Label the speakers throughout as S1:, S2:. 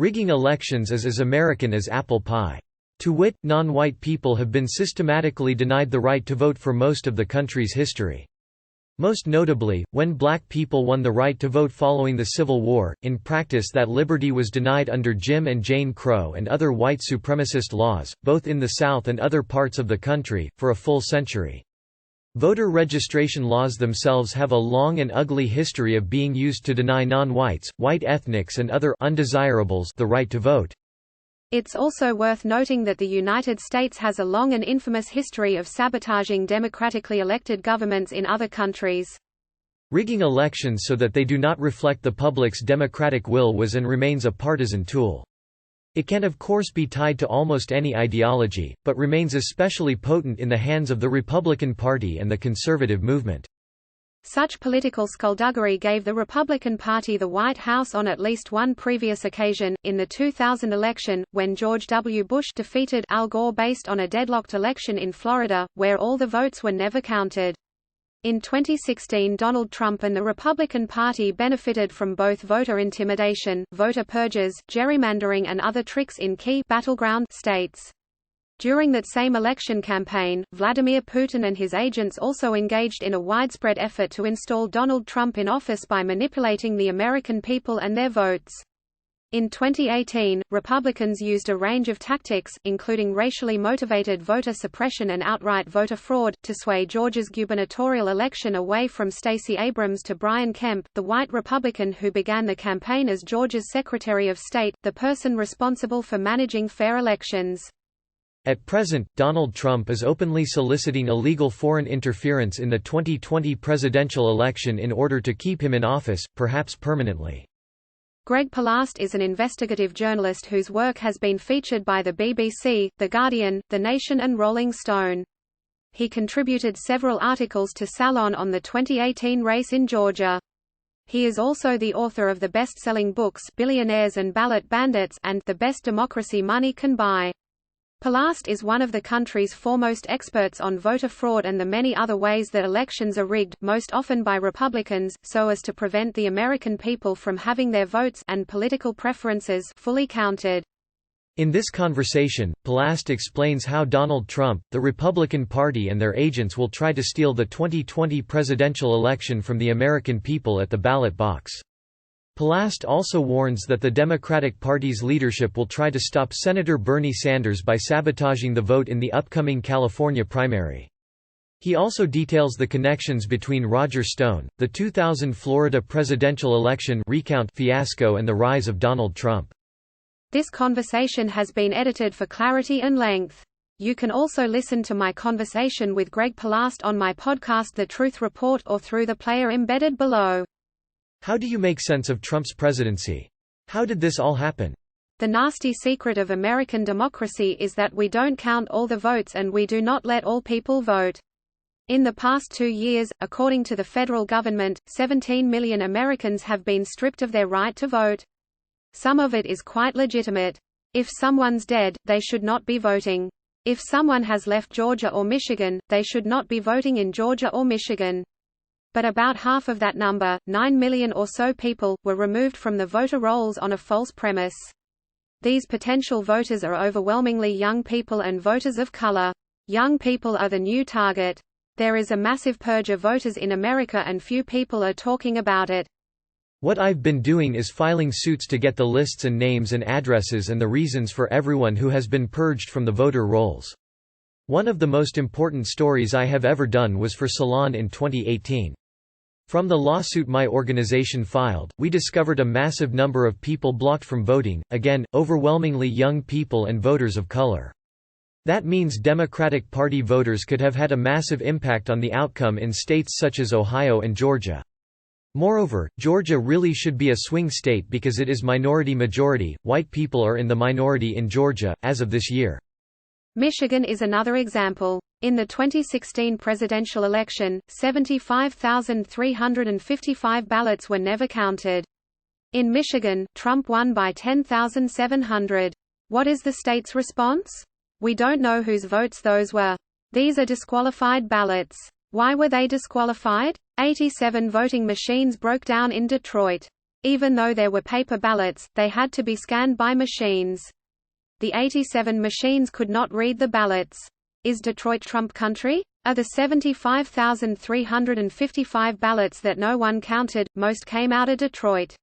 S1: Rigging elections is as American as apple pie. To wit, non-white people have been systematically denied the right to vote for most of the country's history. Most notably, when black people won the right to vote following the Civil War, in practice that liberty was denied under Jim and Jane Crow and other white supremacist laws, both in the South and other parts of the country, for a full century. Voter registration laws themselves have a long and ugly history of being used to deny non-whites, white ethnics and other undesirables the right to vote.
S2: It's also worth noting that the United States has a long and infamous history of sabotaging democratically elected governments in other countries.
S1: Rigging elections so that they do not reflect the public's democratic will was and remains a partisan tool. It can of course be tied to almost any ideology, but remains especially potent in the hands of the Republican Party and the conservative movement.
S2: Such political skullduggery gave the Republican Party the White House on at least one previous occasion, in the 2000 election, when George W. Bush defeated Al Gore based on a deadlocked election in Florida, where all the votes were never counted. In 2016, Donald Trump and the Republican Party benefited from both voter intimidation, voter purges, gerrymandering and other tricks in key battleground states. During that same election campaign, Vladimir Putin and his agents also engaged in a widespread effort to install Donald Trump in office by manipulating the American people and their votes. In 2018, Republicans used a range of tactics, including racially motivated voter suppression and outright voter fraud, to sway Georgia's gubernatorial election away from Stacey Abrams to Brian Kemp, the white Republican who began the campaign as Georgia's Secretary of State, the person responsible for managing fair elections.
S1: At present, Donald Trump is openly soliciting illegal foreign interference in the 2020 presidential election in order to keep him in office, perhaps permanently.
S2: Greg Palast is an investigative journalist whose work has been featured by the BBC, The Guardian, The Nation and Rolling Stone. He contributed several articles to Salon on the 2018 race in Georgia. He is also the author of the best-selling books Billionaires and Ballot, Bandits and The Best Democracy Money Can Buy. Palast is one of the country's foremost experts on voter fraud and the many other ways that elections are rigged, most often by Republicans, so as to prevent the American people from having their votes and political preferences fully counted.
S1: In this conversation, Palast explains how Donald Trump, the Republican Party and their agents will try to steal the 2020 presidential election from the American people at the ballot box. Palast also warns that the Democratic Party's leadership will try to stop Senator Bernie Sanders by sabotaging the vote in the upcoming California primary. He also details the connections between Roger Stone, the 2000 Florida presidential election recount fiasco and the rise of Donald Trump.
S2: This conversation has been edited for clarity and length. You can also listen to my conversation with Greg Palast on my podcast The Truth Report or through the player embedded below.
S1: How do you make sense of Trump's presidency? How did this all happen?
S2: The nasty secret of American democracy is that we don't count all the votes and we do not let all people vote. In the past 2 years, according to the federal government, 17 million Americans have been stripped of their right to vote. Some of it is quite legitimate. If someone's dead, they should not be voting. If someone has left Georgia or Michigan, they should not be voting in Georgia or Michigan. But about half of that number, 9 million or so people, were removed from the voter rolls on a false premise. These potential voters are overwhelmingly young people and voters of color. Young people are the new target. There is a massive purge of voters in America and few people are talking about it.
S1: What I've been doing is filing suits to get the lists and names and addresses and the reasons for everyone who has been purged from the voter rolls. One of the most important stories I have ever done was for Salon in 2018. From the lawsuit my organization filed, we discovered a massive number of people blocked from voting, again, overwhelmingly young people and voters of color. That means Democratic Party voters could have had a massive impact on the outcome in states such as Ohio and Georgia. Moreover, Georgia really should be a swing state because it is minority-majority, white people are in the minority in Georgia, as of this year.
S2: Michigan is another example. In the 2016 presidential election, 75,355 ballots were never counted. In Michigan, Trump won by 10,700. What is the state's response? We don't know whose votes those were. These are disqualified ballots. Why were they disqualified? 87 voting machines broke down in Detroit. Even though there were paper ballots, they had to be scanned by machines. The 87 machines could not read the ballots. Is Detroit Trump country? Of the 75,355 ballots that no one counted, most came out of Detroit.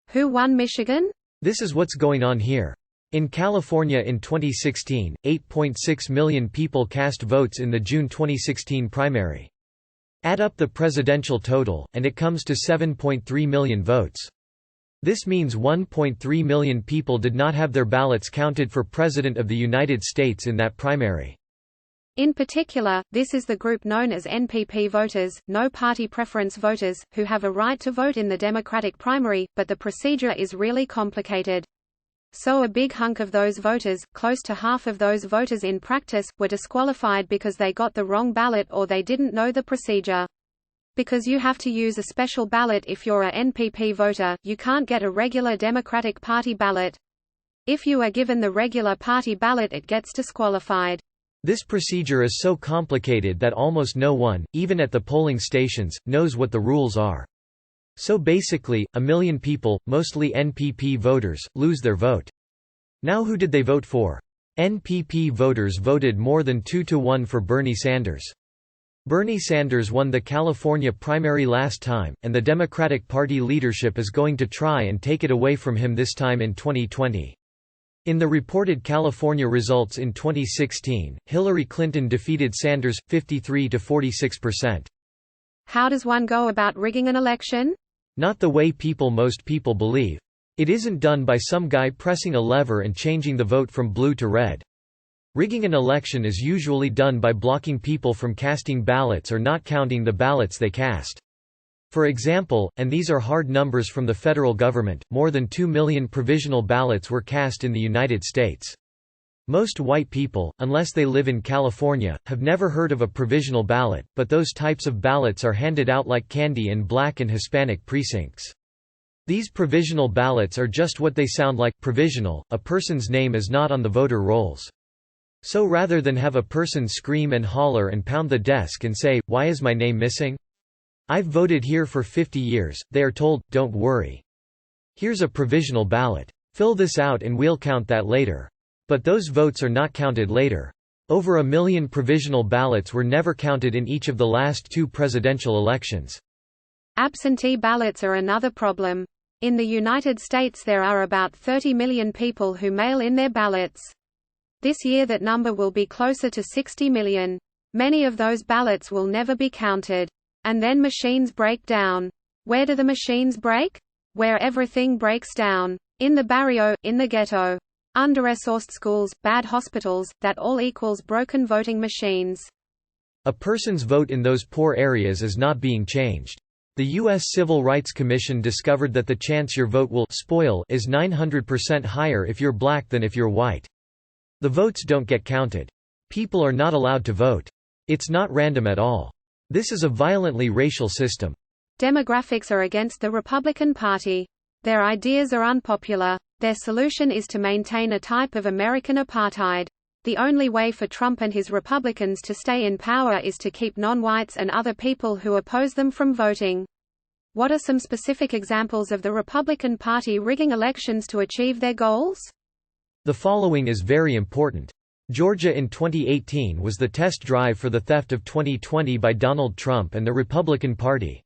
S2: Who won Michigan?
S1: This is what's going on here. In California in 2016, 8.6 million people cast votes in the June 2016 primary. Add up the presidential total, and it comes to 7.3 million votes. This means 1.3 million people did not have their ballots counted for President of the United States in that primary.
S2: In particular, this is the group known as NPP voters, no party preference voters, who have a right to vote in the Democratic primary, but the procedure is really complicated. So a big hunk of those voters, close to half of those voters in practice, were disqualified because they got the wrong ballot or they didn't know the procedure. Because you have to use a special ballot if you're a NPP voter, you can't get a regular Democratic Party ballot. If you are given the regular party ballot, it gets disqualified.
S1: This procedure is so complicated that almost no one, even at the polling stations, knows what the rules are. So basically, 1 million people, mostly NPP voters, lose their vote. Now who did they vote for? NPP voters voted more than 2-1 for Bernie Sanders. Bernie Sanders won the California primary last time, and the Democratic Party leadership is going to try and take it away from him this time in 2020. In the reported California results in 2016, Hillary Clinton defeated Sanders, 53 to 46%.
S2: How does one go about rigging an election?
S1: Not the way most people believe. It isn't done by some guy pressing a lever and changing the vote from blue to red. Rigging an election is usually done by blocking people from casting ballots or not counting the ballots they cast. For example, and these are hard numbers from the federal government, more than 2 million provisional ballots were cast in the United States. Most white people, unless they live in California, have never heard of a provisional ballot, but those types of ballots are handed out like candy in Black and Hispanic precincts. These provisional ballots are just what they sound like, provisional. A person's name is not on the voter rolls. So rather than have a person scream and holler and pound the desk and say, "Why is my name missing? I've voted here for 50 years, they are told, "Don't worry. Here's a provisional ballot. Fill this out and we'll count that later." But those votes are not counted later. Over 1 million provisional ballots were never counted in each of the last 2 presidential elections.
S2: Absentee ballots are another problem. In the United States there are about 30 million people who mail in their ballots. This year that number will be closer to 60 million. Many of those ballots will never be counted. And then machines break down. Where do the machines break? Where everything breaks down. In the barrio, in the ghetto. Under-resourced schools, bad hospitals, that all equals broken voting machines.
S1: A person's vote in those poor areas is not being changed. The U.S. Civil Rights Commission discovered that the chance your vote will spoil is 900% higher if you're black than if you're white. The votes don't get counted. People are not allowed to vote. It's not random at all. This is a violently racial system.
S2: Demographics are against the Republican Party. Their ideas are unpopular. Their solution is to maintain a type of American apartheid. The only way for Trump and his Republicans to stay in power is to keep non-whites and other people who oppose them from voting. What are some specific examples of the Republican Party rigging elections to achieve their goals?
S1: The following is very important. Georgia in 2018 was the test drive for the theft of 2020 by Donald Trump and the Republican Party.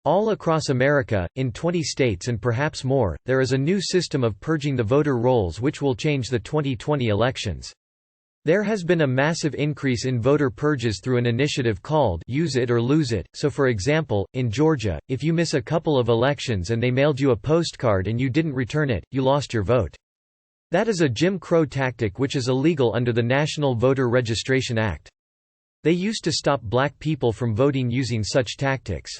S1: All across America, in 20 states and perhaps more, there is a new system of purging the voter rolls which will change the 2020 elections. There has been a massive increase in voter purges through an initiative called Use It or Lose It. So for example, in Georgia, if you miss a couple of elections and they mailed you a postcard and you didn't return it, you lost your vote. That is a Jim Crow tactic which is illegal under the National Voter Registration Act. They used to stop black people from voting using such tactics.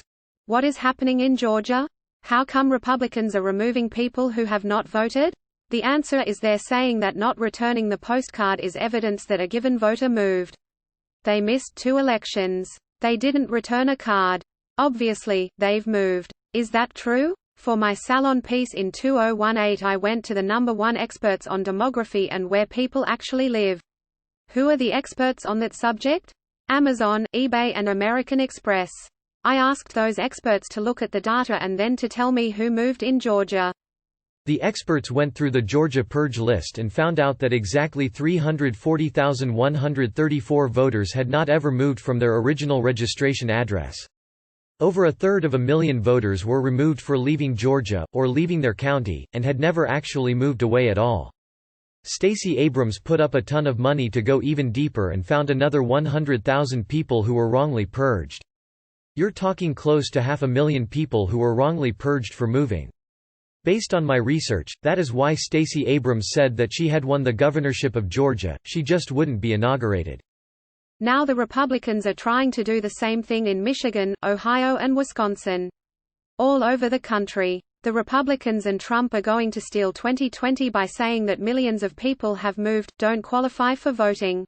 S2: What is happening in Georgia? How come Republicans are removing people who have not voted? The answer is they're saying that not returning the postcard is evidence that a given voter moved. They missed 2 elections. They didn't return a card. Obviously, they've moved. Is that true? For my Salon piece in 2018 I went to the #1 experts on demography and where people actually live. Who are the experts on that subject? Amazon, eBay and American Express. I asked those experts to look at the data and then to tell me who moved in Georgia.
S1: The experts went through the Georgia purge list and found out that exactly 340,134 voters had not ever moved from their original registration address. Over 1/3 voters were removed for leaving Georgia, or leaving their county, and had never actually moved away at all. Stacey Abrams put up a ton of money to go even deeper and found another 100,000 people who were wrongly purged. You're talking close to 500,000 people who were wrongly purged for moving. Based on my research, that is why Stacey Abrams said that she had won the governorship of Georgia, she just wouldn't be inaugurated.
S2: Now the Republicans are trying to do the same thing in Michigan, Ohio and Wisconsin. All over the country. The Republicans and Trump are going to steal 2020 by saying that millions of people have moved, don't qualify for voting.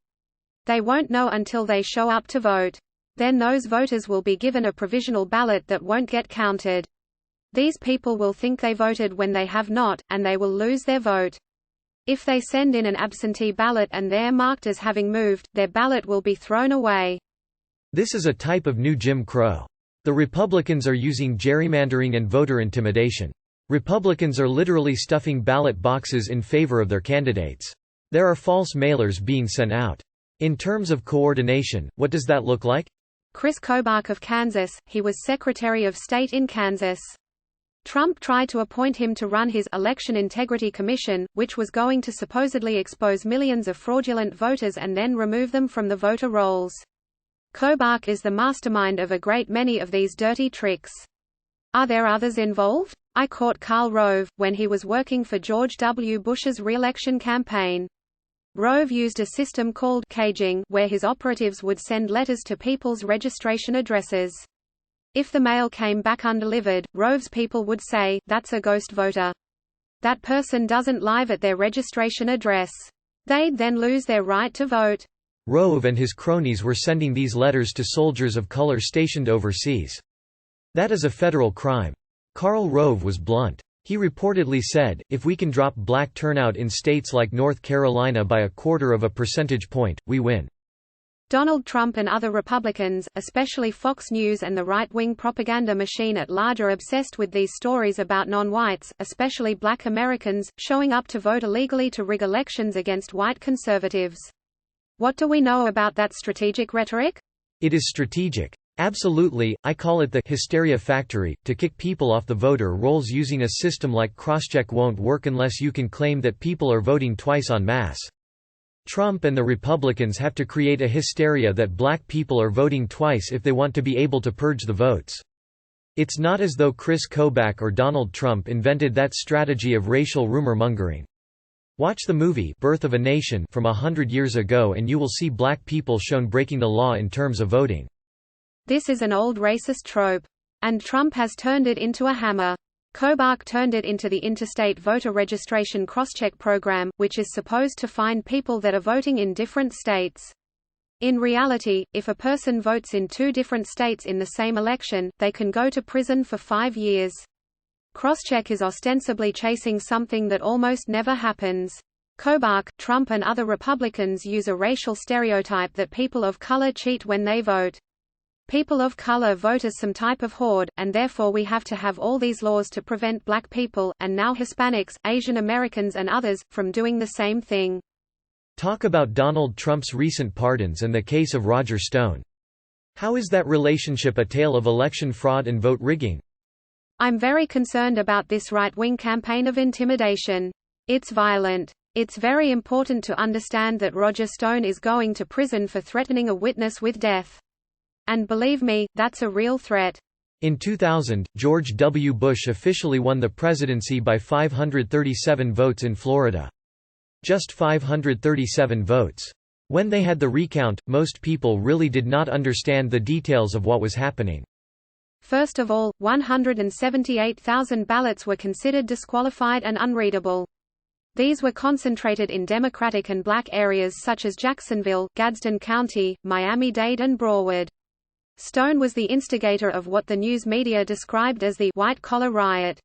S2: They won't know until they show up to vote. Then those voters will be given a provisional ballot that won't get counted. These people will think they voted when they have not, and they will lose their vote. If they send in an absentee ballot and they're marked as having moved, their ballot will be thrown away.
S1: This is a type of new Jim Crow. The Republicans are using gerrymandering and voter intimidation. Republicans are literally stuffing ballot boxes in favor of their candidates. There are false mailers being sent out. In terms of coordination, what does that look like?
S2: Chris Kobach of Kansas, he was Secretary of State in Kansas. Trump tried to appoint him to run his Election Integrity Commission, which was going to supposedly expose millions of fraudulent voters and then remove them from the voter rolls. Kobach is the mastermind of a great many of these dirty tricks. Are there others involved? I caught Karl Rove, when he was working for George W. Bush's re-election campaign. Rove used a system called caging, where his operatives would send letters to people's registration addresses. If the mail came back undelivered, Rove's people would say, "That's a ghost voter. That person doesn't live at their registration address." They'd then lose their right to vote.
S1: Rove and his cronies were sending these letters to soldiers of color stationed overseas. That is a federal crime. Karl Rove was blunt. He reportedly said, "If we can drop black turnout in states like North Carolina by 1/4 percentage point, we win."
S2: Donald Trump and other Republicans, especially Fox News and the right-wing propaganda machine at large, are obsessed with these stories about non-whites, especially black Americans, showing up to vote illegally to rig elections against white conservatives. What do we know about that strategic rhetoric?
S1: It is strategic. Absolutely, I call it the hysteria factory. To kick people off the voter rolls using a system like crosscheck won't work unless you can claim that people are voting twice en masse. Trump and the Republicans have to create a hysteria that black people are voting twice if they want to be able to purge the votes. It's not as though Chris Kobach or Donald Trump invented that strategy of racial rumor-mongering. Watch the movie Birth of a Nation from 100 years ago and you will see black people shown breaking the law in terms of voting.
S2: This is an old racist trope. And Trump has turned it into a hammer. Kobach turned it into the Interstate Voter Registration Crosscheck Program, which is supposed to find people that are voting in different states. In reality, if a person votes in 2 different states in the same election, they can go to prison for 5 years. Crosscheck is ostensibly chasing something that almost never happens. Kobach, Trump and other Republicans use a racial stereotype that people of color cheat when they vote. People of color vote as some type of horde, and therefore we have to have all these laws to prevent black people, and now Hispanics, Asian Americans and others, from doing the same thing.
S1: Talk about Donald Trump's recent pardons and the case of Roger Stone. How is that relationship a tale of election fraud and vote rigging?
S2: I'm very concerned about this right-wing campaign of intimidation. It's violent. It's very important to understand that Roger Stone is going to prison for threatening a witness with death. And believe me, that's a real threat.
S1: In 2000, George W. Bush officially won the presidency by 537 votes in Florida. Just 537 votes. When they had the recount, most people really did not understand the details of what was happening.
S2: First of all, 178,000 ballots were considered disqualified and unreadable. These were concentrated in Democratic and black areas such as Jacksonville, Gadsden County, Miami-Dade and Broward. Stone was the instigator of what the news media described as the white-collar riot.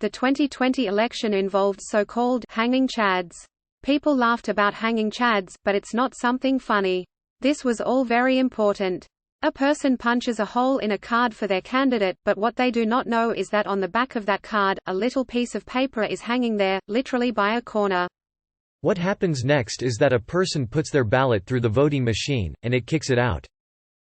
S2: The 2020 election involved so-called hanging chads. People laughed about hanging chads, but it's not something funny. This was all very important. A person punches a hole in a card for their candidate, but what they do not know is that on the back of that card, a little piece of paper is hanging there, literally by a corner.
S1: What happens next is that a person puts their ballot through the voting machine, and it kicks it out.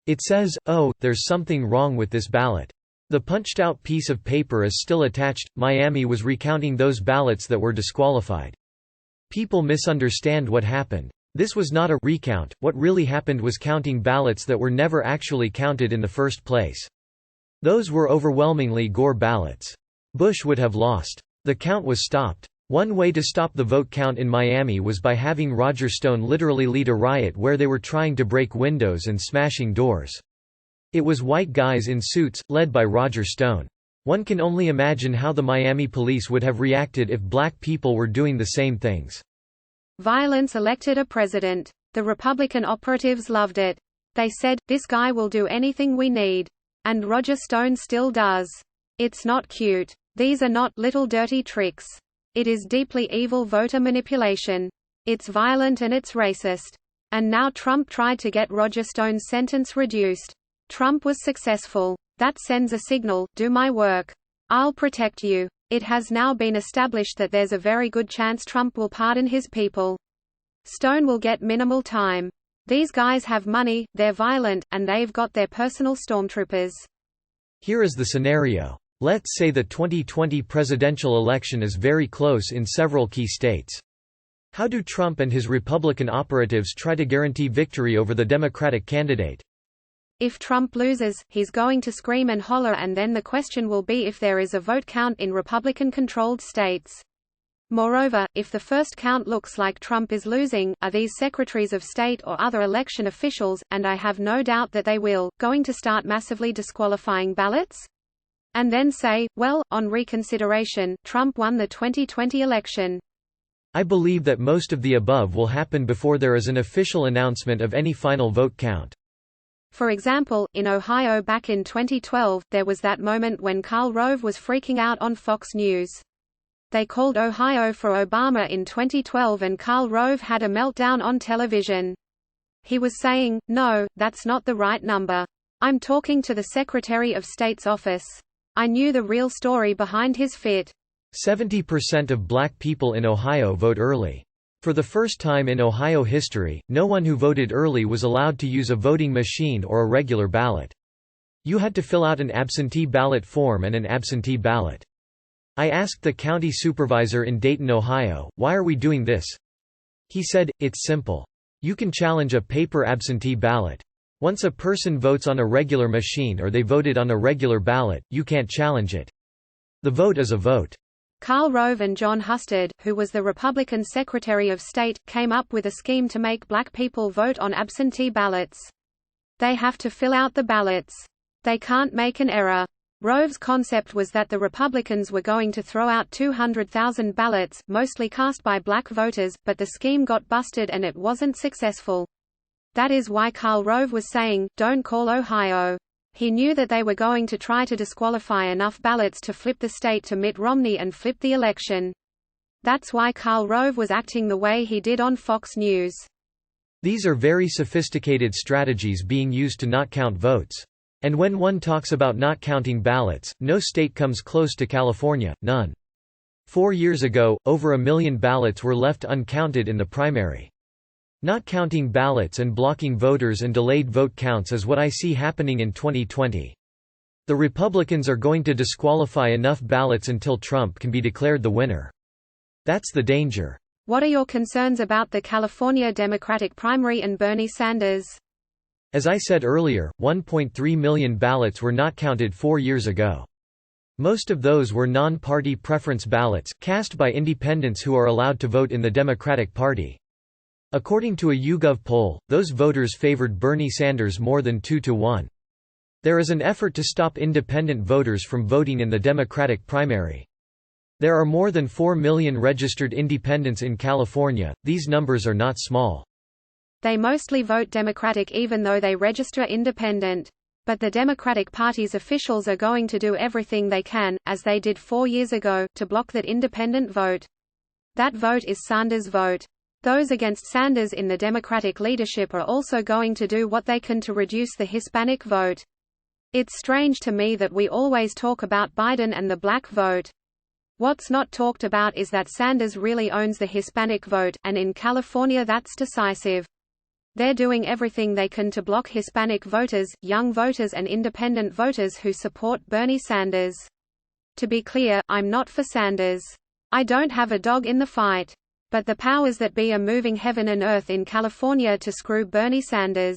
S1: It says, "Oh, there's something wrong with this ballot." The punched-out piece of paper is still attached. Miami was recounting those ballots that were disqualified. People misunderstand what happened. This was not a recount. What really happened was counting ballots that were never actually counted in the first place. Those were overwhelmingly Gore ballots. Bush would have lost. The count was stopped. One way to stop the vote count in Miami was by having Roger Stone literally lead a riot where they were trying to break windows and smashing doors. It was white guys in suits, led by Roger Stone. One can only imagine how the Miami police would have reacted if black people were doing the same things.
S2: Violence elected a president. The Republican operatives loved it. They said, "This guy will do anything we need." And Roger Stone still does. It's not cute. These are not little dirty tricks. It is deeply evil voter manipulation. It's violent and it's racist. And now Trump tried to get Roger Stone's sentence reduced. Trump was successful. That sends a signal, do my work. I'll protect you. It has now been established that there's a very good chance Trump will pardon his people. Stone will get minimal time. These guys have money, they're violent, and they've got their personal stormtroopers.
S1: Here is the scenario. Let's say the 2020 presidential election is very close in several key states. How do Trump and his Republican operatives try to guarantee victory over the Democratic candidate?
S2: If Trump loses, he's going to scream and holler, and then the question will be if there is a vote count in Republican-controlled states. Moreover, if the first count looks like Trump is losing, are these secretaries of state or other election officials, and I have no doubt that they will, going to start massively disqualifying ballots? And then say, well, on reconsideration, Trump won the 2020 election.
S1: I believe that most of the above will happen before there is an official announcement of any final vote count.
S2: For example, in Ohio back in 2012, there was that moment when Karl Rove was freaking out on Fox News. They called Ohio for Obama in 2012 and Karl Rove had a meltdown on television. He was saying, "No, that's not the right number. I'm talking to the Secretary of State's office." I knew the real story behind his fit.
S1: 70% of black people in Ohio vote early. For the first time in Ohio history, no one who voted early was allowed to use a voting machine or a regular ballot. You had to fill out an absentee ballot form and an absentee ballot. I asked the county supervisor in Dayton, Ohio, "Why are we doing this?" He said, "It's simple. You can challenge a paper absentee ballot. Once a person votes on a regular machine or they voted on a regular ballot, you can't challenge it. The vote is a vote."
S2: Karl Rove and John Husted, who was the Republican Secretary of State, came up with a scheme to make black people vote on absentee ballots. They have to fill out the ballots. They can't make an error. Rove's concept was that the Republicans were going to throw out 200,000 ballots, mostly cast by black voters, but the scheme got busted and it wasn't successful. That is why Karl Rove was saying, "Don't call Ohio." He knew that they were going to try to disqualify enough ballots to flip the state to Mitt Romney and flip the election. That's why Karl Rove was acting the way he did on Fox News.
S1: These are very sophisticated strategies being used to not count votes. And when one talks about not counting ballots, no state comes close to California, none. 4 years ago, over 1 million ballots were left uncounted in the primary. Not counting ballots and blocking voters and delayed vote counts is what I see happening in 2020. The Republicans are going to disqualify enough ballots until Trump can be declared the winner. That's the danger.
S2: What are your concerns about the California Democratic primary and Bernie Sanders?
S1: As I said earlier, 1.3 million ballots were not counted 4 years ago. Most of those were non-party preference ballots, cast by independents who are allowed to vote in the Democratic Party. According to a YouGov poll, those voters favored Bernie Sanders more than 2-1. There is an effort to stop independent voters from voting in the Democratic primary. There are more than 4 million registered independents in California. These numbers are not small.
S2: They mostly vote Democratic even though they register independent. But the Democratic Party's officials are going to do everything they can, as they did 4 years ago, to block that independent vote. That vote is Sanders' vote. Those against Sanders in the Democratic leadership are also going to do what they can to reduce the Hispanic vote. It's strange to me that we always talk about Biden and the black vote. What's not talked about is that Sanders really owns the Hispanic vote, and in California that's decisive. They're doing everything they can to block Hispanic voters, young voters and independent voters who support Bernie Sanders. To be clear, I'm not for Sanders. I don't have a dog in the fight. But the powers that be are moving heaven and earth in California to screw Bernie Sanders.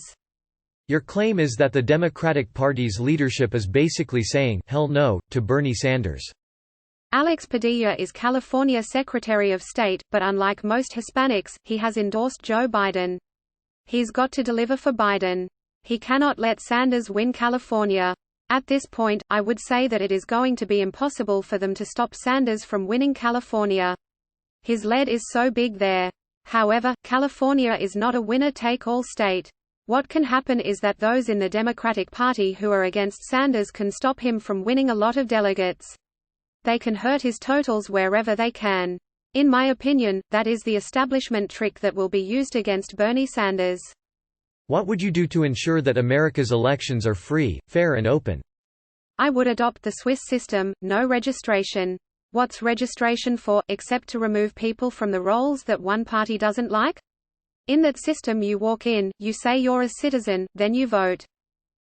S1: Your claim is that the Democratic Party's leadership is basically saying, "Hell no," to Bernie Sanders.
S2: Alex Padilla is California Secretary of State, but unlike most Hispanics, he has endorsed Joe Biden. He's got to deliver for Biden. He cannot let Sanders win California. At this point, I would say that it is going to be impossible for them to stop Sanders from winning California. His lead is so big there. However, California is not a winner-take-all state. What can happen is that those in the Democratic Party who are against Sanders can stop him from winning a lot of delegates. They can hurt his totals wherever they can. In my opinion, that is the establishment trick that will be used against Bernie Sanders.
S1: What would you do to ensure that America's elections are free, fair and open?
S2: I would adopt the Swiss system, no registration. What's registration for, except to remove people from the rolls that one party doesn't like? In that system you walk in, you say you're a citizen, then you vote.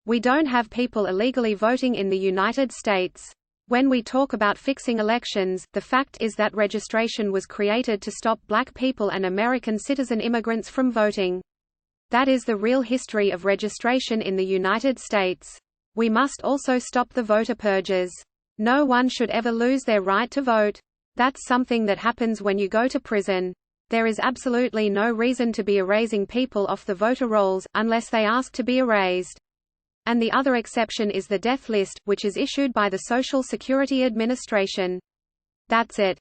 S2: We don't have people illegally voting in the United States. When we talk about fixing elections, the fact is that registration was created to stop black people and American citizen immigrants from voting. That is the real history of registration in the United States. We must also stop the voter purges. No one should ever lose their right to vote. That's something that happens when you go to prison. There is absolutely no reason to be erasing people off the voter rolls, unless they ask to be erased. And the other exception is the death list, which is issued by the Social Security Administration. That's it.